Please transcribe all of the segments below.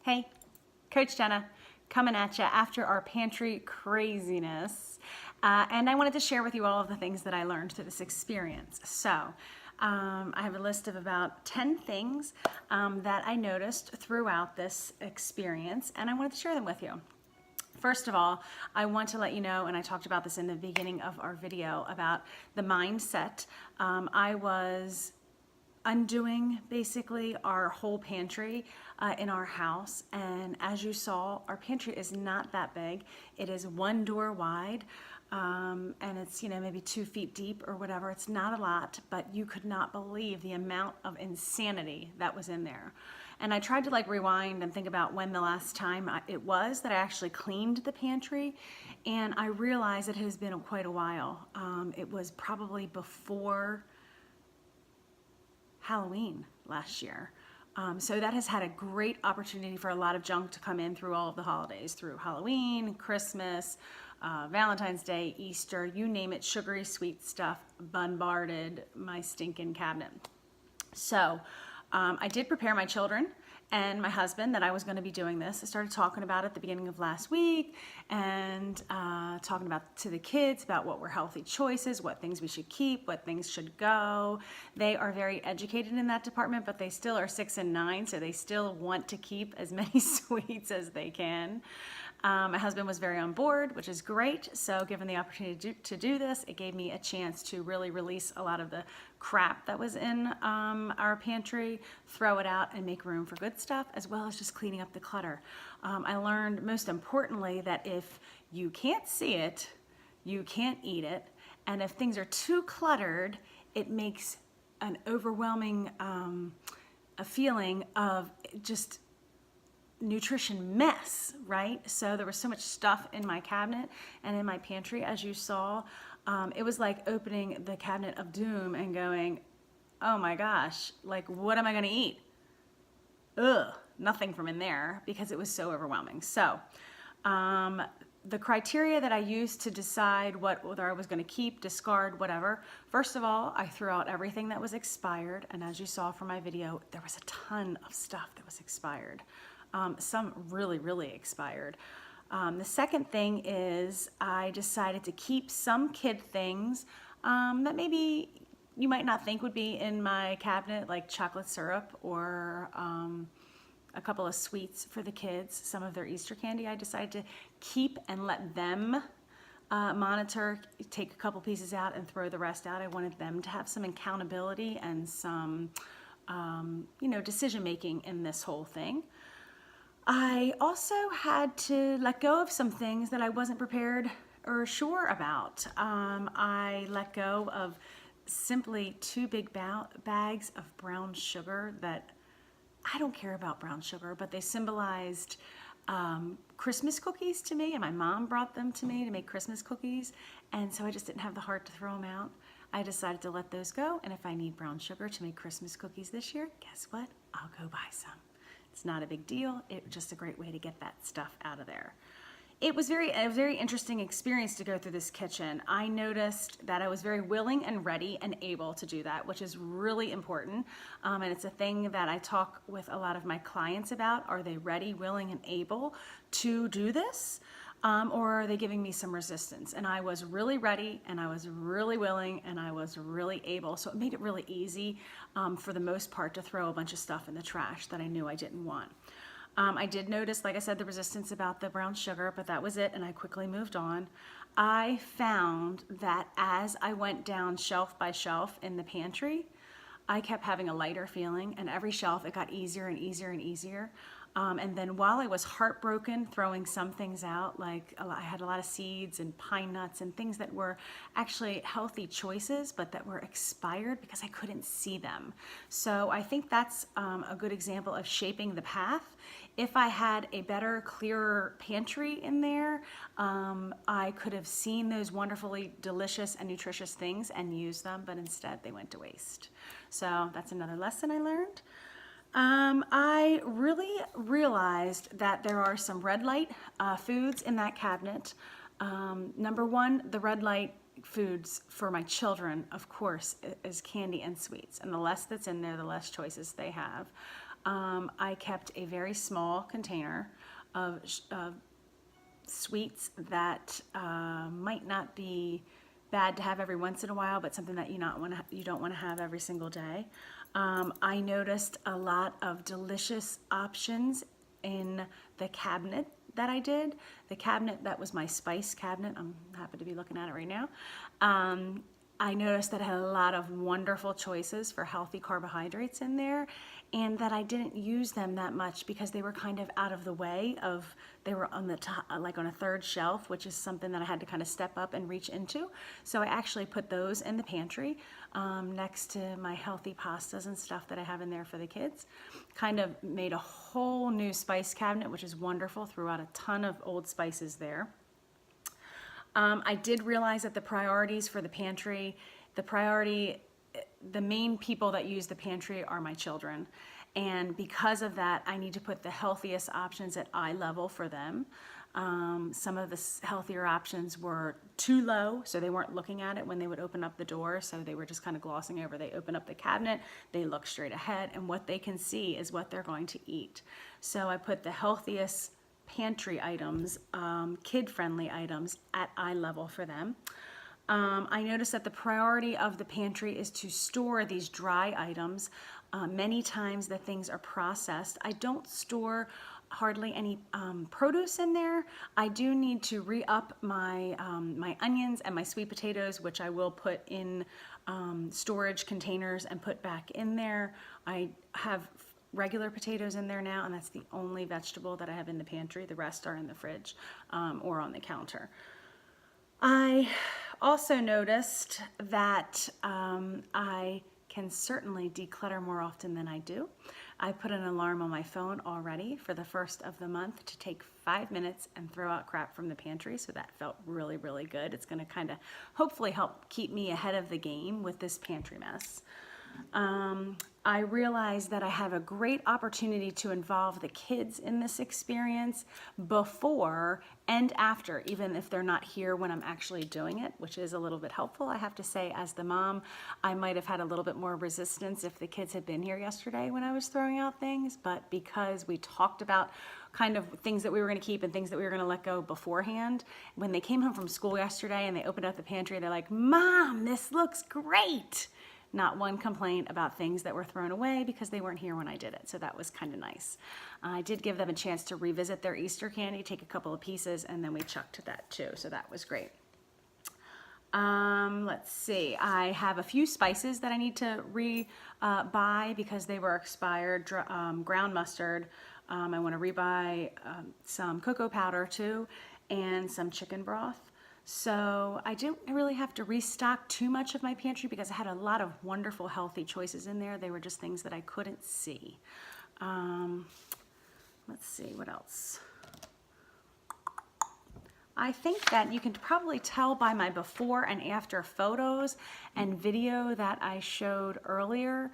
Hey, Coach Jenna, coming at you after our pantry craziness. And I wanted to share with you all of the things that I learned through this experience. So, I have a list of about 10 things that I noticed throughout this experience, and I wanted to share them with you. First of all, I want to let you know, and I talked about this in the beginning of our video, about the mindset. I was undoing basically our whole pantry in our house, and as you saw, our pantry is not that big. It is one door wide, and it's maybe 2 feet deep or whatever. It's not a lot, but you could not believe the amount of insanity that was in there. And I tried to rewind and think about when the last time it was that I actually cleaned the pantry, and I realized it has been quite a while. It was probably before Halloween last year. So that has had a great opportunity for a lot of junk to come in through all of the holidays, through Halloween, Christmas, Valentine's Day, Easter, you name it, sugary sweet stuff bombarded my stinking cabinet. So I did prepare my children and my husband that I was going to be doing this. I started talking about it at the beginning of last week, and talking about to the kids about what were healthy choices, what things we should keep, what things should go. They are very educated in that department, but they still are 6 and 9, so they still want to keep as many sweets as they can. My husband was very on board, which is great. So given the opportunity to do this, it gave me a chance to really release a lot of the crap that was in our pantry, throw it out and make room for good stuff, as well as just cleaning up the clutter. I learned most importantly that if you can't see it, you can't eat it. And if things are too cluttered, it makes an overwhelming a feeling of just nutrition mess, right? So there was so much stuff in my cabinet and in my pantry, as you saw. It was like opening the cabinet of doom and going, oh my gosh, what am I gonna eat? Ugh, nothing from in there, because it was so overwhelming. So the criteria that I used to decide whether I was going to keep, discard, whatever. First of all, I threw out everything that was expired, and as you saw from my video, there was a ton of stuff that was expired. Some really, really expired. The second thing is I decided to keep some kid things that maybe you might not think would be in my cabinet, like chocolate syrup or a couple of sweets for the kids, some of their Easter candy. I decided to keep and let them monitor, take a couple pieces out and throw the rest out. I wanted them to have some accountability and some decision making in this whole thing. I also had to let go of some things that I wasn't prepared or sure about. I let go of simply 2 big bags of brown sugar that I don't care about brown sugar, but they symbolized Christmas cookies to me, and my mom brought them to me to make Christmas cookies, and so I just didn't have the heart to throw them out. I decided to let those go, and if I need brown sugar to make Christmas cookies this year, guess what? I'll go buy some. It's not a big deal. It's just a great way to get that stuff out of there. It was a very interesting experience to go through this kitchen. I noticed that I was very willing and ready and able to do that, which is really important. And it's a thing that I talk with a lot of my clients about. Are they ready, willing, and able to do this? Or are they giving me some resistance? And I was really ready, and I was really willing, and I was really able. So it made it really easy for the most part to throw a bunch of stuff in the trash that I knew I didn't want. I did notice, like I said, the resistance about the brown sugar, but that was it, and I quickly moved on. I found that as I went down shelf by shelf in the pantry, I kept having a lighter feeling, and every shelf it got easier and easier and easier. And then while I was heartbroken throwing some things out, I had a lot of seeds and pine nuts and things that were actually healthy choices, but that were expired because I couldn't see them. So I think that's a good example of shaping the path. If I had a better, clearer pantry in there, I could have seen those wonderfully delicious and nutritious things and used them, but instead they went to waste. So that's another lesson I learned. I really realized that there are some red light foods in that cabinet. Number one, the red light foods for my children, of course, is candy and sweets. And the less that's in there, the less choices they have. I kept a very small container of sweets that might not be bad to have every once in a while, but something that you don't want to have every single day. I noticed a lot of delicious options in the cabinet that I did. The cabinet that was my spice cabinet, I'm happy to be looking at it right now. I noticed that it had a lot of wonderful choices for healthy carbohydrates in there, and that I didn't use them that much because they were kind of out of the way of, they were on the top, like on a third shelf, which is something that I had to kind of step up and reach into. So I actually put those in the pantry next to my healthy pastas and stuff that I have in there for the kids. Kind of made a whole new spice cabinet, which is wonderful. Threw out a ton of old spices there. I did realize that the priorities for the pantry, the main people that use the pantry are my children. And because of that, I need to put the healthiest options at eye level for them. Some of the healthier options were too low, so they weren't looking at it when they would open up the door, so they were just kind of glossing over. They open up the cabinet, they look straight ahead, and what they can see is what they're going to eat. So I put the healthiest pantry items, kid-friendly items at eye level for them. I noticed that the priority of the pantry is to store these dry items. Many times the things are processed. I don't store hardly any produce in there. I do need to re-up my my onions and my sweet potatoes, which I will put in storage containers and put back in there. I have regular potatoes in there now, and that's the only vegetable that I have in the pantry. The rest are in the fridge or on the counter. I also noticed that I can certainly declutter more often than I do. I put an alarm on my phone already for the first of the month to take 5 minutes and throw out crap from the pantry, so that felt really, really good. It's going to kind of hopefully help keep me ahead of the game with this pantry mess. I realized that I have a great opportunity to involve the kids in this experience before and after, even if they're not here when I'm actually doing it, which is a little bit helpful. I have to say, as the mom, I might have had a little bit more resistance if the kids had been here yesterday when I was throwing out things, but because we talked about kind of things that we were going to keep and things that we were going to let go beforehand, when they came home from school yesterday and they opened up the pantry, they're like, "Mom, this looks great." Not one complaint about things that were thrown away because they weren't here when I did it. So that was kind of nice. I did give them a chance to revisit their Easter candy, take a couple of pieces, and then we chucked that too. So that was great. Let's see. I have a few spices that I need to buy because they were expired. Ground mustard. I want to rebuy some cocoa powder too, and some chicken broth. So I didn't really have to restock too much of my pantry because I had a lot of wonderful healthy choices in there. They were just things that I couldn't see. Let's see, what else? I think that you can probably tell by my before and after photos and video that I showed earlier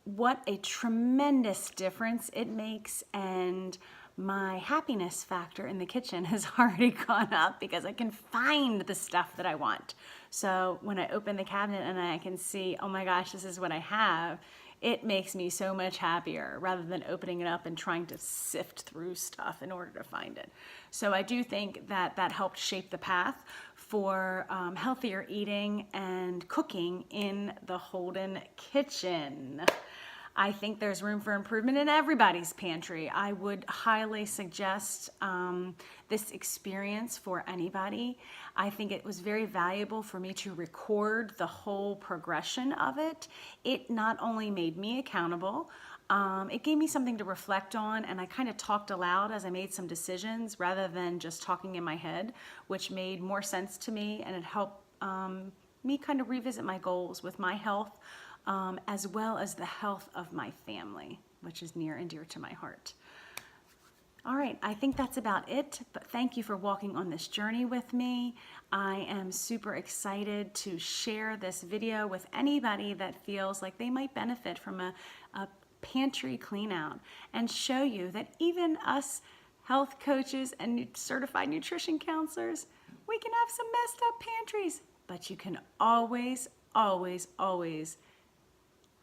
what a tremendous difference it makes, and my happiness factor in the kitchen has already gone up because I can find the stuff that I want. So when I open the cabinet and I can see, oh my gosh, this is what I have, it makes me so much happier rather than opening it up and trying to sift through stuff in order to find it. So I do think that that helped shape the path for healthier eating and cooking in the Holden kitchen. I think there's room for improvement in everybody's pantry. I would highly suggest this experience for anybody. I think it was very valuable for me to record the whole progression of it. It not only made me accountable, it gave me something to reflect on, and I kind of talked aloud as I made some decisions rather than just talking in my head, which made more sense to me, and it helped me kind of revisit my goals with my health, as well as the health of my family, which is near and dear to my heart. All right, I think that's about it, but thank you for walking on this journey with me. I am super excited to share this video with anybody that feels like they might benefit from a pantry clean out, and show you that even us health coaches and certified nutrition counselors, We can have some messed up pantries, but you can always, always, always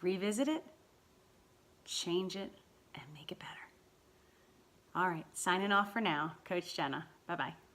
revisit it, change it, and make it better. All right, signing off for now. Coach Jenna. Bye-bye.